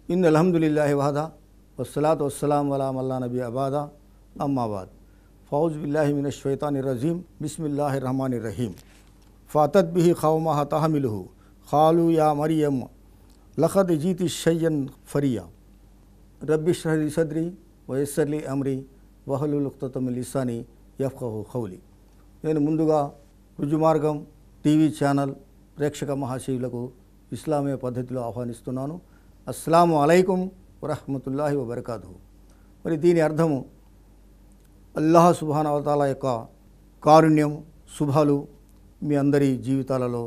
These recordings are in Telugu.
इन अल्हम्दुलिल्लाहि वहदा वस्सलातु वस्सलामु अला मल्ला नबी अबादा अम्मा बाद फ़ौज़ बिल्लाहि मिनश शैतानिर रजीम बिस्मिल्लाहिर रहमानिर रहीम फ़ातत बिही क़ौमहा तहमिलुहु क़ालू या मरियम लक़द जीति शय्यन फ़रिया रब्बि इश्रह ली सद्री व यस्सिर ली अम्री वहलुल उक़्दतम मिन लिसानी यफ़क़हू क़ौली। నేను ముందుగా రుజుమార్గం టీవీ ఛానల్ ప్రేక్షక మహాశయులకు ఇస్లామీయ పద్ధతిలో ఆహ్వానిస్తున్నాను. అస్సలాము అలైకుం వరహ్మతుల్లాహి వబరకాతుహు. మరి దీని అర్థము అల్లాహ్ సుబ్హానహు వ తఆలా యొక్క కారుణ్యం శుభాలు మీ అందరి జీవితాలలో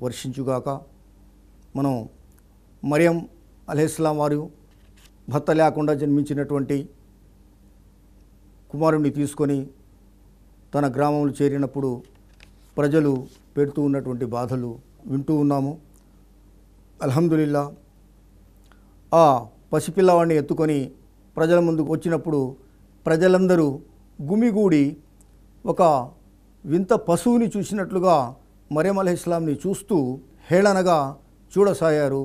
వర్షించుగాక. మనం మరియం అలైహిస్సలాం వారు భర్త లేకుండా జన్మించినటువంటి కుమారుణ్ణి తీసుకొని తన గ్రామంలో చేరినప్పుడు ప్రజలు పెడుతూ ఉన్నటువంటి బాధలు వింటూ ఉన్నాము. అల్హమ్దులిల్లా ఆ పసిపిల్లవాడిని ఎత్తుకొని ప్రజల ముందుకు వచ్చినప్పుడు ప్రజలందరూ గుమిగూడి ఒక వింత పశువుని చూసినట్లుగా మరియం అలైహిస్సలాంని చూస్తూ హేళనగా చూడసాగారు.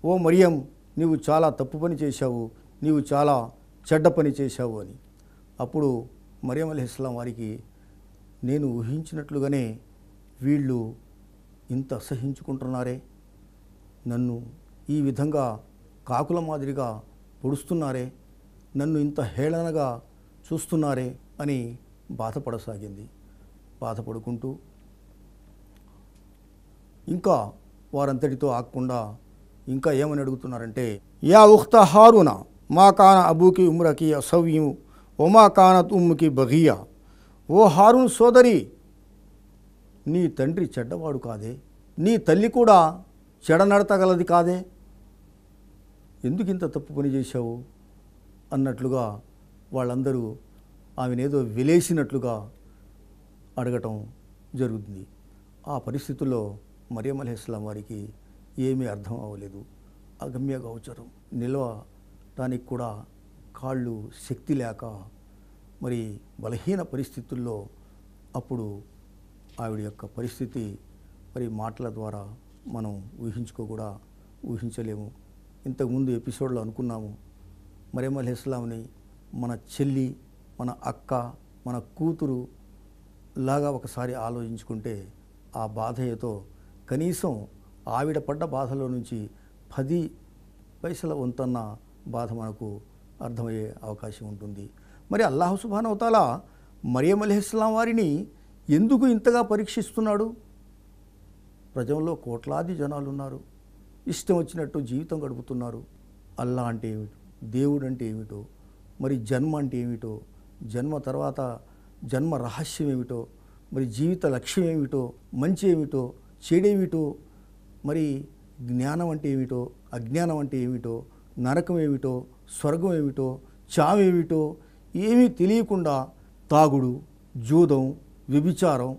ఓ మరియం, నీవు చాలా తప్పు పని చేశావు, నీవు చాలా చెడ్డ పని చేశావు అని. అప్పుడు మరియం అలైహిస్సలాం వారికి నేను ఊహించినట్లుగానే వీళ్ళు ఇంత అసహించుకుంటున్నారే, నన్ను ఈ విధంగా కాకుల మాదిరిగా పొడుస్తున్నారే, నన్ను ఇంత హేళనగా చూస్తున్నారే అని బాధపడసాగింది. బాధపడుకుంటూ ఇంకా వారంతటితో ఆగకుండా ఇంకా ఏమని అడుగుతున్నారంటే, యా ఉఖ్త హారూన మా కాన అబూకి ఉమ్రకి అసవ్యం ఒమా కానత్ ఉమ్ముకి బగియా. ఓ హారూన్ సోదరి, నీ తండ్రి చెడ్డవాడు కాదే, నీ తల్లి కూడా చెడనడతగలది కాదే, ఎందుకు ఇంత తప్పు పని చేశావు అన్నట్లుగా వాళ్ళందరూ ఆమెనేదో వెలేసినట్లుగా అడగటం జరుగుతుంది. ఆ పరిస్థితుల్లో మరియం అలైహిస్సలాం వారికి ఏమీ అర్థం అవ్వలేదు. అగమ్య గోచరం, నిలవటానికి కూడా కాళ్ళు శక్తి లేక మరి బలహీన పరిస్థితుల్లో అప్పుడు ఆవిడ యొక్క పరిస్థితి మరి మాటల ద్వారా మనం ఊహించలేము. ఇంతకుముందు ఎపిసోడ్లో అనుకున్నాము, మరియం అలైహిస్సలాంని మన చెల్లి, మన అక్క, మన కూతురు లాగా ఒకసారి ఆలోచించుకుంటే ఆ బాధ ఏదో కనీసం ఆవిడ పడ్డ బాధలో నుంచి 10 పైసల వంతన్న బాధ మనకు అర్థమయ్యే అవకాశం ఉంటుంది. మరి అల్లాహ్ సుబ్హానహు వ తఆలా మరియం అలైహిస్సలాం వారిని ఎందుకు ఇంతగా పరీక్షిస్తున్నాడు? ప్రజల్లో కోట్లాది జనాలు ఉన్నారు, ఇష్టం వచ్చినట్టు జీవితం గడుపుతున్నారు. అల్లా అంటే ఏమిటో, దేవుడు అంటే ఏమిటో, మరి జన్మ అంటే ఏమిటో, జన్మ తర్వాత జన్మ రహస్యం ఏమిటో, మరి జీవిత లక్ష్యం ఏమిటో, మంచి ఏమిటో, చెడేమిటో, మరి జ్ఞానం అంటే ఏమిటో, అజ్ఞానం అంటే ఏమిటో, నరకం ఏమిటో, స్వర్గం ఏమిటో, చావేమిటో ఏమీ తెలియకుండా తాగుడు, జూదం, వ్యభిచారం,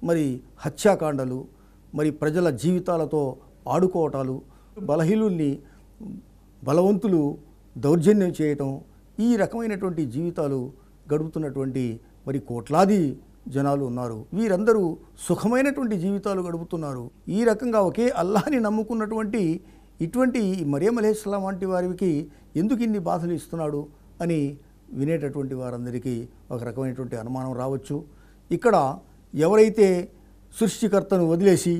మరి హత్యాకాండలు, మరి ప్రజల జీవితాలతో ఆడుకోవటాలు, బలహీనుల్ని బలవంతులు దౌర్జన్యం చేయటం, ఈ రకమైనటువంటి జీవితాలు గడుపుతున్నటువంటి మరి కోట్లాది జనాలు ఉన్నారు. వీరందరూ సుఖమైనటువంటి జీవితాలు గడుపుతున్నారు. ఈ రకంగా ఒకే అల్లాహ్ని నమ్ముకున్నటువంటి ఇటువంటి మరియం అలైహిస్సలాం వంటి వారికి ఎందుకు ఇన్ని బాధలు ఇస్తున్నాడు అని వినేటటువంటి వారందరికీ ఒక రకమైనటువంటి అనుమానం రావచ్చు. ఇక్కడ ఎవరైతే సృష్టికర్తను వదిలేసి,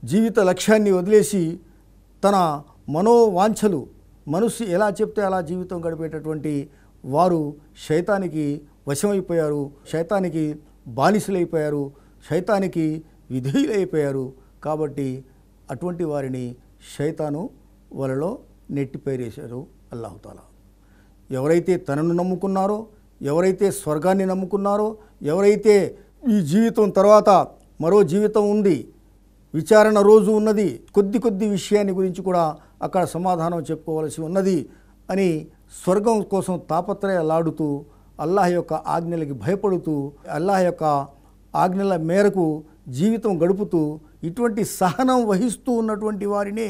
జీవిత లక్ష్యాన్ని వదిలేసి, తన మనోవాంఛలు, మనసు ఎలా చెప్తే అలా జీవితం గడిపేటటువంటి వారు శైతానికి వశమైపోయారు, శైతానికి బానిసలైపోయారు, శైతానికి విధేయులైపోయారు. కాబట్టి అటువంటి వారిని శైతాను వలలో నెట్టిపైరేశారు అల్లాహ్ తాలా. ఎవరైతే తనను నమ్ముకున్నారో, ఎవరైతే స్వర్గాన్ని నమ్ముకున్నారో, ఎవరైతే ఈ జీవితం తర్వాత మరో జీవితం ఉంది, విచారణ రోజు ఉన్నది, కొద్ది విషయాన్ని గురించి కూడా అక్కడ సమాధానం చెప్పుకోవలసి ఉన్నది అని స్వర్గం కోసం తాపత్రయలాడుతూ అల్లాహ్ యొక్క ఆజ్ఞలకి భయపడుతూ అల్లాహ్ యొక్క ఆజ్ఞల మేరకు జీవితం గడుపుతూ ఇటువంటి సహనం వహిస్తూ ఉన్నటువంటి వారిని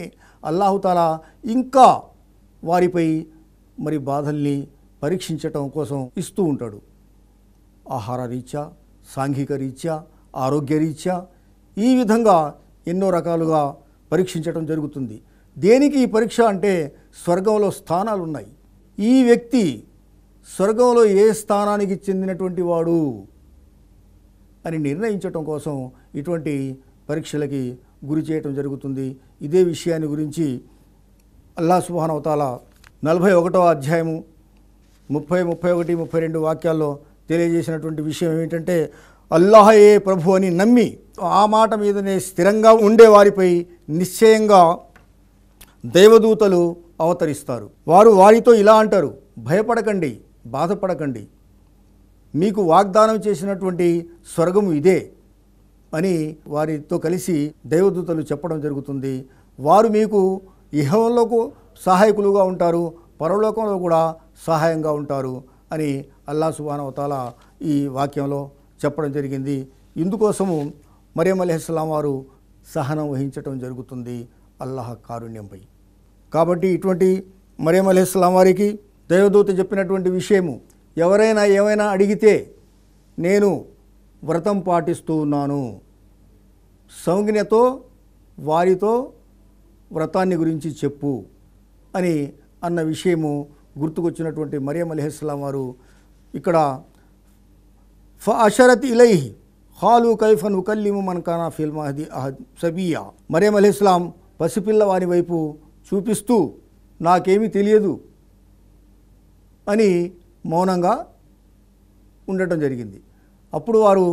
అల్లాహుతాలా ఇంకా వారిపై మరి బాధల్ని పరీక్షించటం కోసం ఇస్తూ ఉంటాడు. ఆహార రీత్యా, సాంఘిక రీత్యా, ఆరోగ్య రీత్యా ఈ విధంగా ఎన్నో రకాలుగా పరీక్షించటం జరుగుతుంది. దేనికి ఈ పరీక్ష అంటే స్వర్గంలో స్థానాలు ఉన్నాయి. ఈ వ్యక్తి స్వర్గంలో ఏ స్థానానికి చెందినటువంటి వాడు అని నిర్ణయించటం కోసం ఇటువంటి పరీక్షలకి గురి చేయటం జరుగుతుంది. ఇదే విషయాన్ని గురించి అల్లాహ్ సుబ్హానహు వ తఆలా 41వ అధ్యాయము 30, 31, 32 వాక్యాల్లో తెలియజేసినటువంటి విషయం ఏమిటంటే, అల్లాహయే ప్రభు అని నమ్మి ఆ మాట మీదనే స్థిరంగా ఉండే వారిపై నిశ్చయంగా దైవదూతలు అవతరిస్తారు. వారు వారితో ఇలా అంటారు, భయపడకండి, బాధపడకండి, మీకు వాగ్దానం చేసినటువంటి స్వర్గము ఇదే అని వారితో కలిసి దైవదూతలు చెప్పడం జరుగుతుంది. వారు మీకు ఇహంలోకి సహాయకులుగా ఉంటారు, పరలోకంలో కూడా సహాయంగా ఉంటారు అని అల్లాహ్ సుబ్హానహు వ తఆలా ఈ వాక్యంలో చెప్పడం జరిగింది. ఇందుకోసము మరియం అలైహిస్సలాం వారు సహనం వహించటం జరుగుతుంది అల్లాహ్ కారుణ్యంపై. కాబట్టి ఇటువంటి మరియం అలైహిస్సలాం వారికి దైవదూత చెప్పినటువంటి విషయము, ఎవరైనా ఏమైనా అడిగితే నేను వ్రతం పాటిస్తూ ఉన్నాను, సౌజ్ఞతో వారితో వ్రతాన్ని గురించి చెప్పు అని అన్న విషయము గుర్తుకొచ్చినటువంటి మరియం అలైహిస్సలాం వారు ఇక్కడ ఫఅషరత్ ఇలైహి ఖాలు కైఫ నుకల్లిము మన్ కానా ఫిల్ మహది సబియా. మరియం అలైహిస్సలాం పసిపిల్లవాని వైపు చూపిస్తూ నాకేమీ తెలియదు అని మౌనంగా ఉండటం జరిగింది. అప్పుడు వారు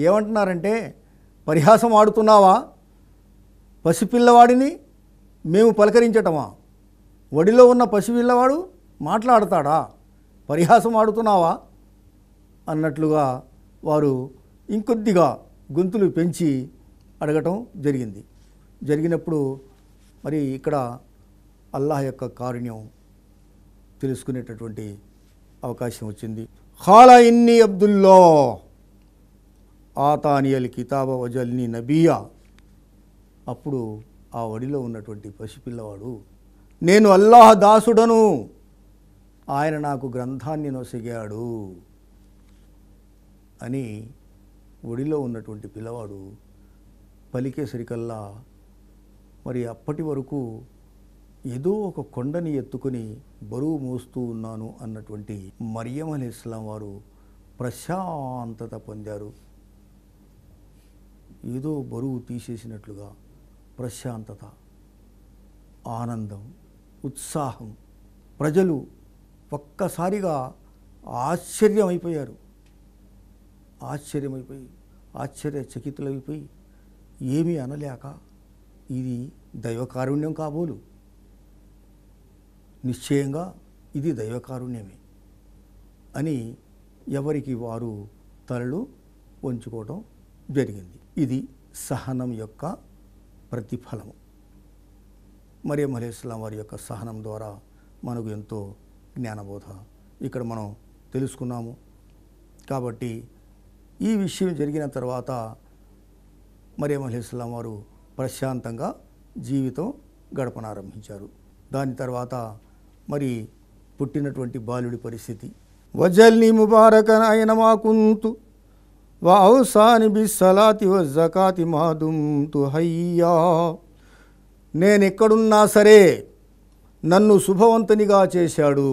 ఏమంటున్నారంటే, పరిహాసం ఆడుతున్నావా? పసిపిల్లవాడిని మేము పలకరించటమా? ఒడిలో ఉన్న పసిపిల్లవాడు మాట్లాడతాడా? పరిహాసం ఆడుతున్నావా అన్నట్లుగా వారు ఇంకొద్దిగా గొంతులు పెంచి అడగటం జరిగినప్పుడు మరి ఇక్కడ అల్లాహ్ యొక్క కారుణ్యం తెలుసుకునేటటువంటి అవకాశం వచ్చింది. ఖాలా ఇన్ని అబ్దుల్లా ఆతానియల్ కితాబ వజల్ని నబియా. అప్పుడు ఆ ఒడిలో ఉన్నటువంటి పసిపిల్లవాడు, నేను అల్లాహ్ దాసుడను, ఆయన నాకు గ్రంథాన్ని నొసగాడు అని ఒడిలో ఉన్నటువంటి పిల్లవాడు పలికేసరికల్లా మరి అప్పటి వరకు ఏదో ఒక కొండని ఎత్తుకొని బరువు మోస్తూ ఉన్నాను అన్నటువంటి మరియం అలైహిస్సలాం వారు ప్రశాంతత పొందారు. ఏదో బరువు తీసేసినట్లుగా ప్రశాంతత, ఆనందం, ఉత్సాహం. ప్రజలు ఒక్కసారిగా ఆశ్చర్యమైపోయి ఆశ్చర్యచకితులైపోయి ఏమీ అనలేక, ఇది దైవకారుణ్యం కాబోలు, నిశ్చయంగా ఇది దైవకారుణ్యమే అని ఎవరికి వారు తలలు వంచుకోవడం జరిగింది. ఇది సహనం యొక్క ప్రతిఫలము. మరియం అలైహిస్సలాం వారి యొక్క సహనం ద్వారా మనకు ఎంతో జ్ఞానబోధ ఇక్కడ మనం తెలుసుకున్నాము. కాబట్టి ఈ విషయం జరిగిన తర్వాత మరియం అలైహిస్సలాం వారు ప్రశాంతంగా జీవితం గడపనారంభించారు. దాని తర్వాత మరి పుట్టినటువంటి బాలుడి పరిస్థితి, వజల్ని ముబారకన్ అయినమా కుంతు వ ఔసాని బిస్సలాతి వ జకాతి మా దుమ్తు హయ్యా. నేనెక్కడున్నా సరే నన్ను శుభవంతునిగా చేశాడు.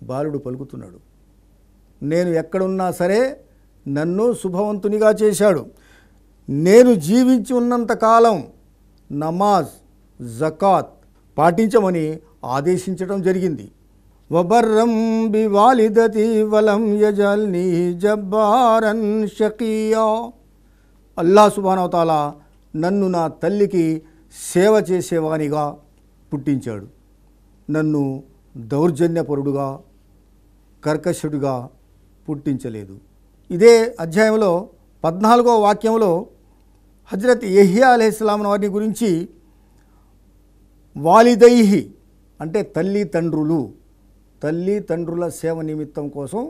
బాలుడు పలుకుతున్నాడు, నేను ఎక్కడున్నా సరే నన్ను శుభవంతునిగా చేశాడు. నేను జీవించి ఉన్నంతకాలం నమాజ్, జకాత్ పాటించమని ఆదేశించడం జరిగింది. వబర్రం బివాలిదతి వలం యజల్ని జబ్బారన్ షకియా. అల్లాహ్ సుబ్హానహు వ తఆలా నన్ను నా తల్లికి సేవ చేసేవానిగా పుట్టించాడు. నన్ను దౌర్జన్యపరుడుగా, కర్కశుడిగా పుట్టించలేదు. ఇదే అధ్యాయంలో 14వ వాక్యంలో హజ్రత్ యహ్యా అలైహిస్సలాం వారిని గురించి వాలిదైహి అంటే తల్లిదండ్రుల సేవ నిమిత్తం కోసం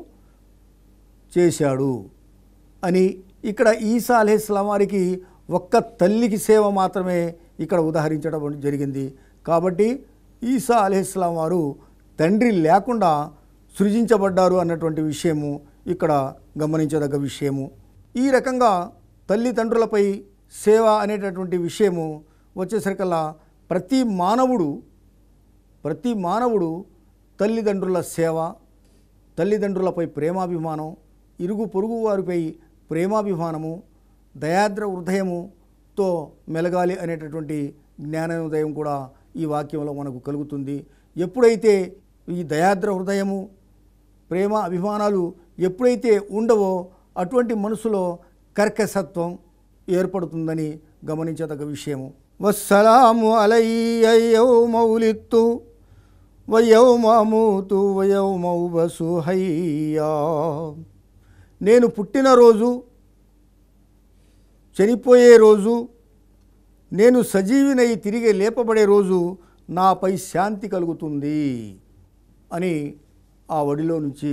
చేశాడు అని, ఇక్కడ ఈసా అలైహిస్సలాం వారికి ఒక్క తల్లికి సేవ మాత్రమే ఇక్కడ ఉదాహరించడం జరిగింది. కాబట్టి ఈసా అలైహిస్సలాం వారు తండ్రి లేకుండా సృజించబడ్డారు అన్నటువంటి విషయము ఇక్కడ గమనించదగ్గ విషయము. ఈ రకంగా తల్లిదండ్రులపై సేవ అనేటటువంటి విషయము వచ్చేసరికల్లా ప్రతి మానవుడు తల్లిదండ్రుల సేవ, తల్లిదండ్రులపై ప్రేమాభిమానం, ఇరుగు పొరుగు వారిపై ప్రేమాభిమానము, దయాద్ర హృదయముతో మెలగాలి అనేటటువంటి జ్ఞానోదయం కూడా ఈ వాక్యంలో మనకు కలుగుతుంది. ఎప్పుడైతే ఈ దయాద్ర హృదయము, ప్రేమ అభిమానాలు ఎప్పుడైతే ఉండవో అటువంటి మనసులో కర్కశత్వం ఏర్పడుతుందని గమనించదగ్గ విషయము. వస్సలాము అలయ్య యౌమ ఉలిద్తు వయౌమ అమూతు వయౌమ ఉబసు హయ్యా. నేను పుట్టిన రోజు, చనిపోయే రోజు, నేను సజీవినై తిరిగి లేపబడే రోజు నాపై శాంతి కలుగుతుంది అని ఆ ఒడిలో నుంచి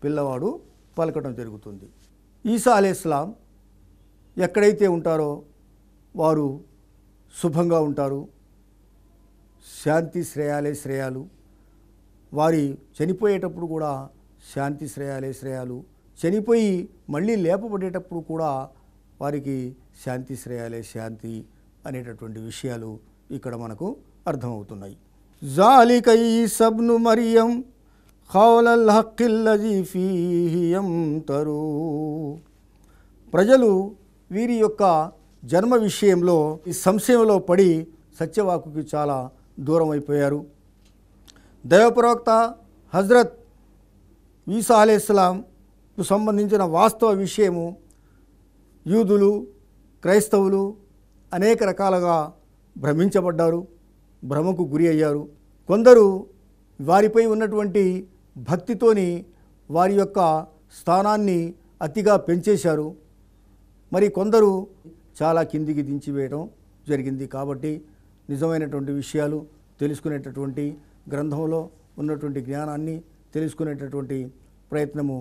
పిల్లవాడు పలకడం జరుగుతుంది. ఈసా అలైహిస్సలాం ఎక్కడైతే ఉంటారో వారు శుభంగా ఉంటారు, శాంతి శ్రేయాలు. వారి చనిపోయేటప్పుడు కూడా శాంతి శ్రేయాలు, చనిపోయి మళ్ళీ లేపబడేటప్పుడు కూడా వారికి శాంతి అనేటటువంటి విషయాలు ఇక్కడ మనకు అర్థమవుతున్నాయి. జాలిక ఈసబ్ను మరియం ఖౌలల్ హక్కిల్లజీ ఫీహి యంతరు. ప్రజలు వీరి యొక్క జన్మ విషయంలో ఈ సంశయంలో పడి సత్యవాకుకి చాలా దూరం అయిపోయారు. దైవప్రవక్త హజ్రత్ ఈసా అలైహిస్సలాంకు సంబంధించిన వాస్తవ విషయము యూదులు, క్రైస్తవులు అనేక రకాలుగా భ్రమించబడ్డారు, భ్రమకు గురి అయ్యారు. కొందరు వారిపై ఉన్నటువంటి భక్తితోని వారి యొక్క స్థానాన్ని అతిగా పెంచేశారు, మరి కొందరు చాలా కిందికి దించివేయడం జరిగింది. కాబట్టి నిజమైనటువంటి విషయాలు తెలుసుకునేటటువంటి, గ్రంథంలో ఉన్నటువంటి జ్ఞానాన్ని తెలుసుకునేటటువంటి ప్రయత్నము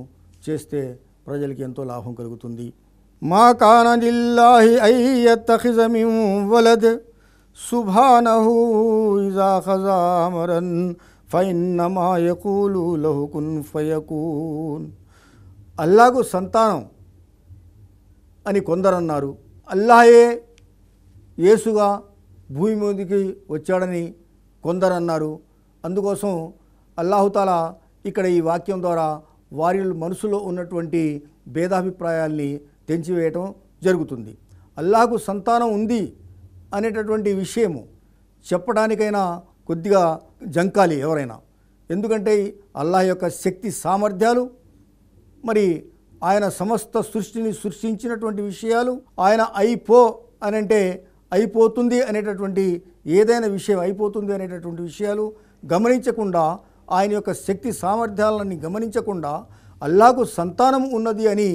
చేస్తే ప్రజలకి ఎంతో లాభం కలుగుతుంది. మా కాన లిల్లాహి అయ్యత్తఖిజ మిన్ వలద్ సుబ్హానహు ఇజా ఖజా అమరన్ ఫఇన్నమా యఖూలు లహు కున్ ఫయకూన్. అల్లాహకు సంతానం అని కొందరన్నారు, అల్లాహే యేసుగా భూమి మీదకి వచ్చాడని కొందరన్నారు. అందుకోసం అల్లాహుతాలా ఇక్కడ ఈ వాక్యం ద్వారా వారి మనసులో ఉన్నటువంటి భేదాభిప్రాయాల్ని తెంచివేయటం జరుగుతుంది. అల్లాహకు సంతానం ఉంది అనేటటువంటి విషయము చెప్పడానికైనా కొద్దిగా జంకాలి ఎవరైనా. ఎందుకంటే అల్లాహ్ యొక్క శక్తి సామర్థ్యాలు, మరి ఆయన సమస్త సృష్టిని సృష్టించినటువంటి విషయాలు, ఆయన అనంటే అయిపోతుంది అనేటటువంటి ఏదైనా విషయం అయిపోతుంది అనేటటువంటి విషయాలు గమనించకుండా, ఆయన యొక్క శక్తి సామర్థ్యాలని గమనించకుండా అల్లాహకు సంతానం ఉన్నది అని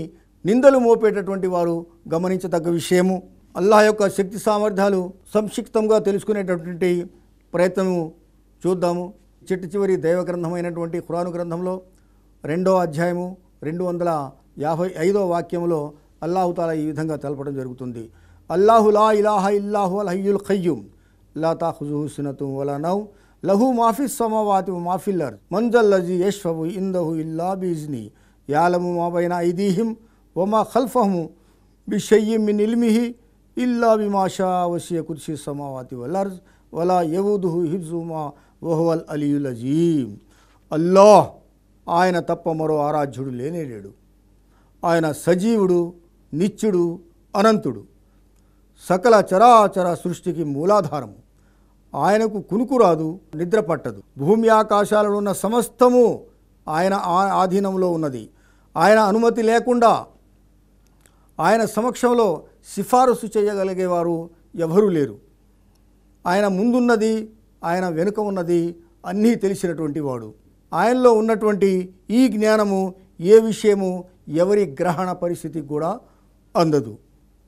నిందలు మోపేటటువంటి వారు గమనించదగ్గ విషయము. అల్లాహ్ యొక్క శక్తి సామర్థ్యాలు సంక్షిప్తంగా తెలుసుకునేటటువంటి ప్రయత్నము చూద్దాము. చివరి దైవ గ్రంథమైనటువంటి ఖురాను గ్రంథంలో 2వ అధ్యాయము 255వ వాక్యంలో అల్లాహుతాలా ఈ విధంగా తెలపడం జరుగుతుంది. అల్లాహు లా ఇలాహ ఇల్లాహు అల్ హయ్యుల్ ఖయ్యూమ్ లా తాఖుజుహు సినతుం వలా నౌమ్ లహు మాఫిస్ సమావాతి వ మాఫిల్ అర్ద్ మన్ జల్లజీ యష్ఫఉ ఇందహు ఇల్లా బిఇజ్ని యఅలము మా బైన ఐదీహిం వ మా ఖల్ఫహుం బిషయ్యిన్ మిన్ ఇల్మిహి ఇల్లా బిమా షా వసియ కుర్సీ సమావాతి వల్ అర్ద్ వలా యవుదుహు హిఫ్జుహుమా వ హువల్ అలియుల్ అజీమ్. అల్లాహ్ ఆయన తప్ప మరో ఆరాధ్యుడు లేనేలేడు. ఆయన సజీవుడు, నిత్యుడు, అనంతుడు, సకల చరాచర సృష్టికి మూలాధారము. ఆయనకు కునుకు రాదు, నిద్ర పట్టదు. భూమి ఆకాశాలలో ఉన్న సమస్తము ఆయన ఆధీనంలో ఉన్నది. ఆయన అనుమతి లేకుండా ఆయన సమక్షంలో సిఫారసు చేయగలిగేవారు ఎవరూ లేరు. ఆయన ముందున్నది, ఆయన వెనుక ఉన్నది అన్నీ తెలిసినటువంటి వాడు. ఆయనలో ఉన్నటువంటి ఈ జ్ఞానము ఏ విషయము ఎవరి గ్రహణ పరిస్థితికి కూడా అందదు.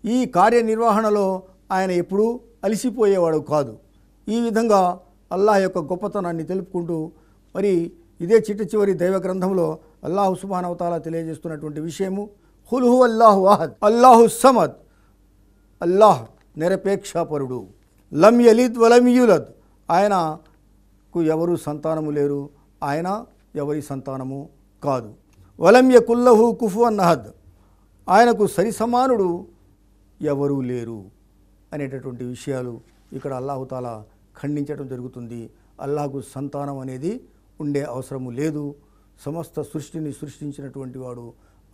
ఈ కార్యనిర్వహణలో ఆయన ఎప్పుడూ అలసిపోయేవాడు కాదు. ఈ విధంగా అల్లాహ్ యొక్క గొప్పతనాన్ని తెలుపుకుంటూ మరి ఇదే చిట్ట చివరి దైవ గ్రంథంలో అల్లాహు సుబ్హానహు వ తఆలా తెలియజేస్తున్నటువంటి విషయము ఖుల్ హువల్లాహు అహద్ అల్లాహు సమద్, అల్లాహ్ నిరపేక్షపరుడు, లం యలిద్ వలం యూలద్, ఆయనకు ఎవరు సంతానము లేరు, ఆయన ఎవరి సంతానము కాదు, వలం యకుల్లహు కుఫువన్ అహద్, ఆయనకు సరి సమానుడు ఎవరూ లేరు అనేటటువంటి విషయాలు ఇక్కడ అల్లాహు తాలా ఖండించడం జరుగుతుంది. అల్లాహకు సంతానం అనేది ఉండే అవసరము లేదు. సమస్త సృష్టిని సృష్టించినటువంటి వాడు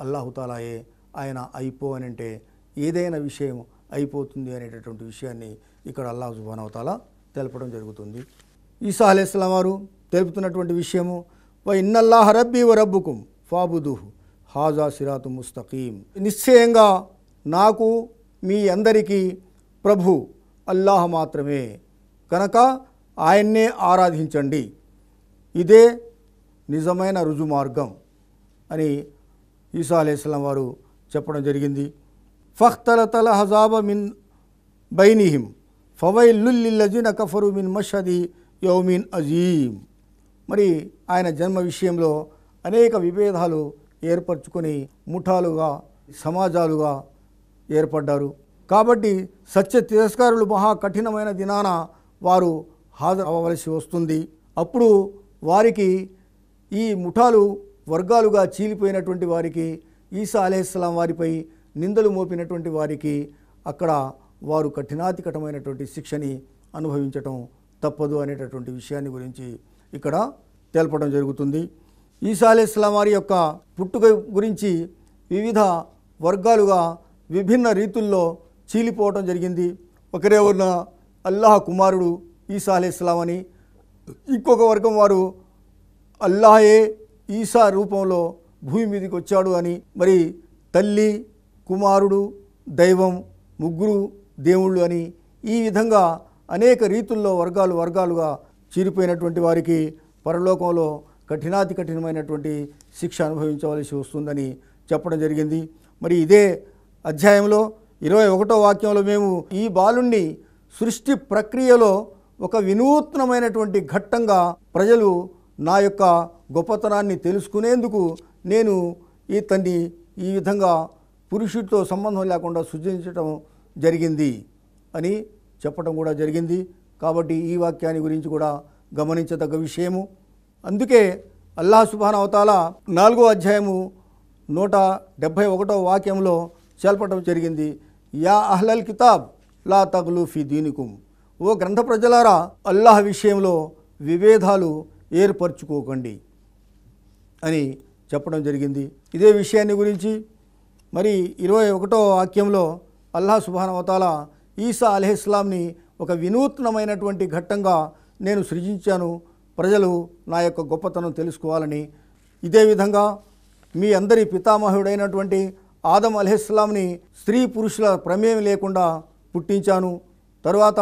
అల్లాహు తాలాయే. ఆయన అయిపో అని అంటే ఏదైనా విషయం అయిపోతుంది అనేటటువంటి విషయాన్ని ఇక్కడ అల్లాహ్ సుబ్హానహు వ తఆలా తెలపడం జరుగుతుంది. ఈసా అలైహిస్సలాం వారు తెలుపుతున్నటువంటి విషయము వ ఇన్నల్లాహ రబ్బీ వ రబ్బుకుం ఫాబుదుహు హాజా సిరాతు ముస్తకీం, నిశ్చయంగా నాకు మీ అందరికీ ప్రభు అల్లాహ్ మాత్రమే కనుక ఆయన్నే ఆరాధించండి, ఇదే నిజమైన రుజు మార్గం అని ఈసా అలైహిస్సలాం వారు చెప్పడం జరిగింది. ఫఖ్తలతల్ హజాబ మిన్ బైనిహిం ఫవైలుల్ లిల్లజీన కఫరు మిన్ మషహది యౌమిన్ అజీమ్. మరి ఆయన జన్మ విషయంలో అనేక విభేదాలు ఏర్పరచుకొని ముఠాలుగా సమాజాలుగా ఏర్పడ్డారు. కాబట్టి సత్య తిరస్కారులు మహా కఠినమైన దినాన వారు హాజరు అవ్వవలసి వస్తుంది. అప్పుడు వారికి ఈ ముఠాలు వర్గాలుగా చీలిపోయినటువంటి వారికి, ఈసా అలైహిస్సలాం వారిపై నిందలు మోపినటువంటి వారికి అక్కడ వారు కఠినాతి కఠినమైనటువంటి శిక్షని అనుభవించటం తప్పదు అనేటటువంటి విషయాన్ని గురించి ఇక్కడ తెలపడం జరుగుతుంది. ఈసా అలైహిస్సలాం వారి యొక్క పుట్టుక గురించి వివిధ వర్గాలుగా విభిన్న రీతుల్లో చీలిపోవటం జరిగింది. ఒకరే ఉన్న అల్లాహ్ కుమారుడు ఈసా అలైహిస్సలాం అని, ఇంకొక వర్గం వారు అల్లాహే ఈసా రూపంలో భూమి మీదకి వచ్చాడు అని, మరి తల్లి కుమారుడు దైవం ముగ్గురు దేవుళ్ళు అని, ఈ విధంగా అనేక రీతుల్లో వర్గాలుగా చీలిపోయినటువంటి వారికి పరలోకంలో కఠినాతి కఠినమైనటువంటి శిక్ష అనుభవించవలసి వస్తుందని చెప్పడం జరిగింది. మరి ఇదే అధ్యాయంలో 21వ వాక్యంలో మేము ఈ బాలుణ్ణి సృష్టి ప్రక్రియలో ఒక వినూత్నమైనటువంటి ఘట్టంగా ప్రజలు నా యొక్క గొప్పతనాన్ని తెలుసుకునేందుకు నేను ఇతన్ని ఈ విధంగా పురుషుడితో సంబంధం లేకుండా సృజించడం జరిగింది అని చెప్పడం కూడా జరిగింది. కాబట్టి ఈ వాక్యాన్ని గురించి కూడా గమనించదగ్గ విషయము. అందుకే అల్లాహ్ సుబ్హానహు వ తఆలా 4వ అధ్యాయము 171వ వాక్యంలో చేల్పటం జరిగింది. యా అహ్లల్ కితాబ్ లా తగ్లు ఫీ దీనికుం, ఓ గ్రంథ ప్రజలారా అల్లాహ్ విషయంలో విభేదాలు ఏర్పరచుకోకండి అని చెప్పడం జరిగింది. ఇదే విషయాన్ని గురించి మరి 21వ వాక్యంలో అల్లాహ్ సుబ్హానహు వ తఆలా ఈసా అలైహిస్సలాంని ఒక వినూత్నమైనటువంటి ఘట్టంగా నేను సృజించాను, ప్రజలు నా యొక్క గొప్పతనం తెలుసుకోవాలని. ఇదే విధంగా మీ అందరి పితామహుడైనటువంటి ఆదం అలైహిస్సలాంని స్త్రీ పురుషుల ప్రమేయం లేకుండా పుట్టించాను. తర్వాత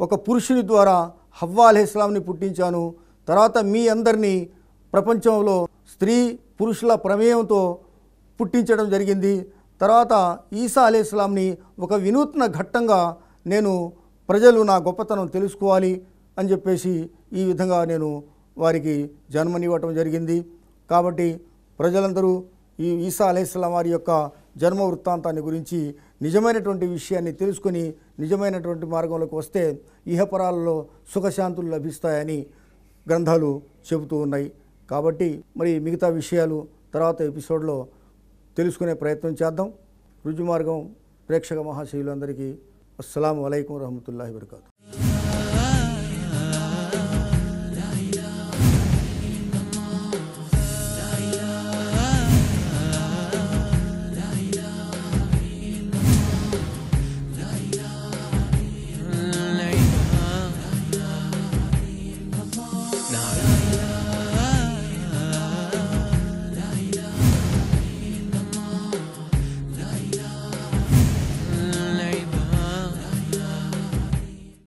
ఒక పురుషుని ద్వారా హవ్వా అలైహిస్సలాంని పుట్టించాను. తర్వాత మీ అందరినీ ప్రపంచంలో స్త్రీ పురుషుల ప్రమేయంతో పుట్టించడం జరిగింది. తర్వాత ఈసా అలైహిస్సలాంని ఒక వినూత్న ఘట్టంగా నేను ప్రజలు నా గొప్పతనం తెలుసుకోవాలి అని చెప్పేసి ఈ విధంగా నేను వారికి జన్మనివ్వటం జరిగింది. కాబట్టి ప్రజలందరూ ఈ ఈసా అలైహిస్సలాం వారి యొక్క జన్మ వృత్తాంతాన్ని గురించి నిజమైనటువంటి విషయాన్ని తెలుసుకొని నిజమైనటువంటి మార్గంలోకి వస్తే ఇహపరాలలో సుఖశాంతులు లభిస్తాయని గ్రంథాలు చెబుతూ ఉన్నాయి. కాబట్టి మరి మిగతా విషయాలు తర్వాత ఎపిసోడ్లో తెలుసుకునే ప్రయత్నం చేద్దాం. రుజుమార్గం ప్రేక్షక మహాశయులందరికీ అస్సలాము అలైకుం వరహమతుల్లాహి వబరకాతుహు.